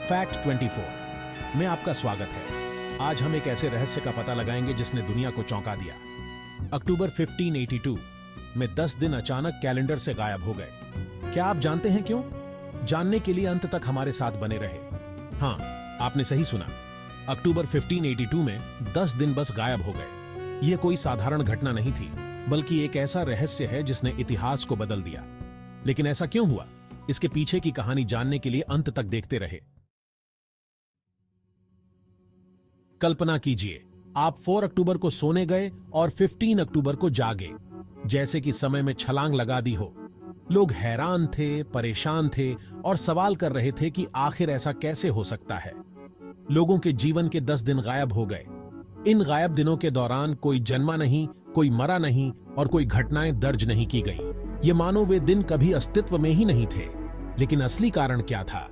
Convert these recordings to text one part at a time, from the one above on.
Fact 24 में आपका स्वागत है। आज हम एक ऐसे रहस्य का पता लगाएंगे जिसने दुनिया को चौंका दिया। अक्टूबर 1582 में 10 दिन अचानक कैलेंडर से गायब हो गए। क्या आप जानते हैं क्यों? जानने के लिए अंत तक हमारे साथ बने रहे। हाँ, आपने सही सुना। अक्टूबर 1582 में 10 दिन बस गायब हो गए। यह कोई साधारण घटना नहीं थी, बल्कि एक ऐसा रहस्य है जिसने इतिहास को बदल दिया। लेकिन ऐसा क्यों हुआ? इसके पीछे की कहानी जानने के लिए अंत तक देखते रहे। कल्पना कीजिए, आप 4 अक्टूबर को सोने गए और 15 अक्टूबर को जागे, जैसे कि समय में छलांग लगा दी हो। लोग हैरान थे, परेशान थे और सवाल कर रहे थे कि आखिर ऐसा कैसे हो सकता है। लोगों के जीवन के 10 दिन गायब हो गए। इन गायब दिनों के दौरान कोई जन्मा नहीं, कोई मरा नहीं और कोई घटनाएं दर्ज नहीं की गई। ये मानो वे दिन कभी अस्तित्व में ही नहीं थे। लेकिन असली कारण क्या था?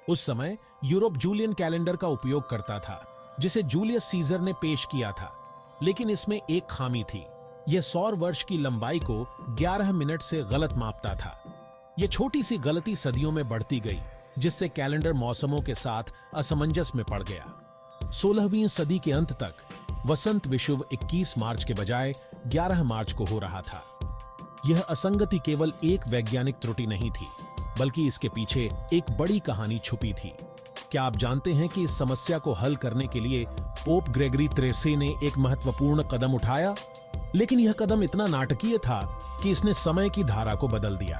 उस समय यूरोप जूलियन कैलेंडर का उपयोग करता था, जिसे जूलियस सीजर ने पेश किया था। लेकिन इसमें एक खामी थी। यह सौर वर्ष की लंबाई को 11 मिनट से गलत मापता था। यह छोटी सी गलती सदियों में बढ़ती गई, जिससे कैलेंडर मौसमों के साथ असमंजस में पड़ गया। 16वीं सदी के अंत तक वसंत विषुव 21 मार्च के बजाय 11 मार्च को हो रहा था। यह असंगति केवल एक वैज्ञानिक त्रुटि नहीं थी, बल्कि इसके पीछे एक बड़ी कहानी छुपी थी। क्या आप जानते हैं कि इस समस्या को हल करने के लिए पोप ग्रेगरी 13 ने एक महत्वपूर्ण कदम उठाया? लेकिन यह कदम इतना नाटकीय था कि इसने समय की धारा को बदल दिया।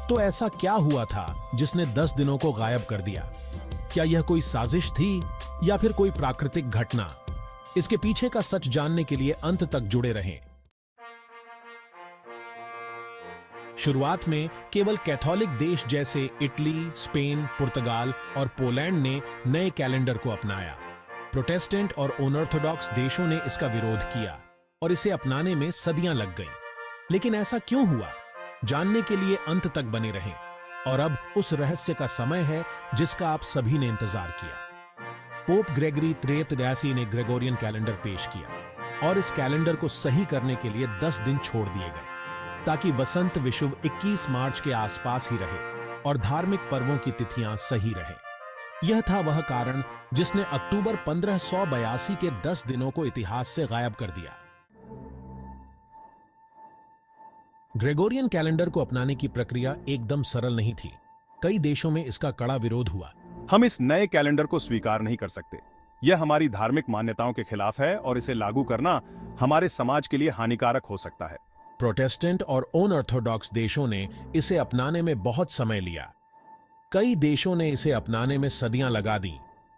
तो ऐसा क्या हुआ था जिसने 10 दिनों को गायब कर दिया? क्या यह कोई साजिश थी या फिर कोई प्राकृतिक घटना? इसके पीछे का सच जानने के लिए अंत तक जुड़े रहें। शुरुआत में केवल कैथोलिक देश जैसे इटली, स्पेन, पुर्तगाल और पोलैंड ने नए कैलेंडर को अपनाया। प्रोटेस्टेंट और अनऑर्थोडॉक्स देशों ने इसका विरोध किया और इसे अपनाने में सदियां लग गईं। लेकिन ऐसा क्यों हुआ? जानने के लिए अंत तक बने रहें। और अब उस रहस्य का समय है जिसका आप सभी ने इंतजार किया। पोप ग्रेगरी 13 ने ग्रेगोरियन कैलेंडर पेश किया और इस कैलेंडर को सही करने के लिए 10 दिन छोड़ दिए गए, ताकि वसंत विषुव 21 मार्च के आसपास ही रहे और धार्मिक पर्वों की तिथियां सही रहे। यह था वह कारण जिसने अक्टूबर 1582 के 10 दिनों को इतिहास से गायब कर दिया। ग्रेगोरियन कैलेंडर को अपनाने की प्रक्रिया एकदम सरल नहीं थी। कई देशों में इसका कड़ा विरोध हुआ। हम इस नए कैलेंडर को स्वीकार नहीं कर सकते। यह हमारी धार्मिक मान्यताओं के खिलाफ है और इसे लागू करना हमारे समाज के लिए हानिकारक हो सकता है। प्रोटेस्टेंट और अनऑर्थोडॉक्स देशों ने इसे अपनाने में बहुत समय लिया। कई देशों ने इसे अपनाने में सदियां लगा दी,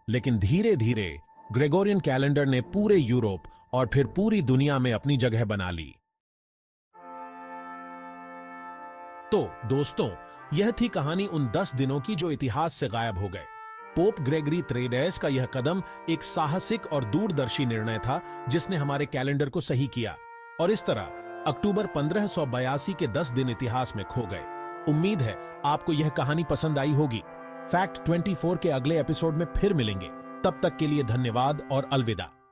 लेकिन धीरे धीरे ग्रेगोरियन कैलेंडर ने पूरे यूरोप और फिर पूरी दुनिया में अपनी जगह बना ली। तो दोस्तों, यह थी कहानी उन 10 दिनों की जो इतिहास से गायब हो गए। पोप ग्रेगरी 13 का यह कदम एक साहसिक और दूरदर्शी निर्णय था, जिसने हमारे कैलेंडर को सही किया। और इस तरह अक्टूबर 1582 के 10 दिन इतिहास में खो गए। उम्मीद है आपको यह कहानी पसंद आई होगी। फैक्ट 24 के अगले एपिसोड में फिर मिलेंगे। तब तक के लिए धन्यवाद और अलविदा।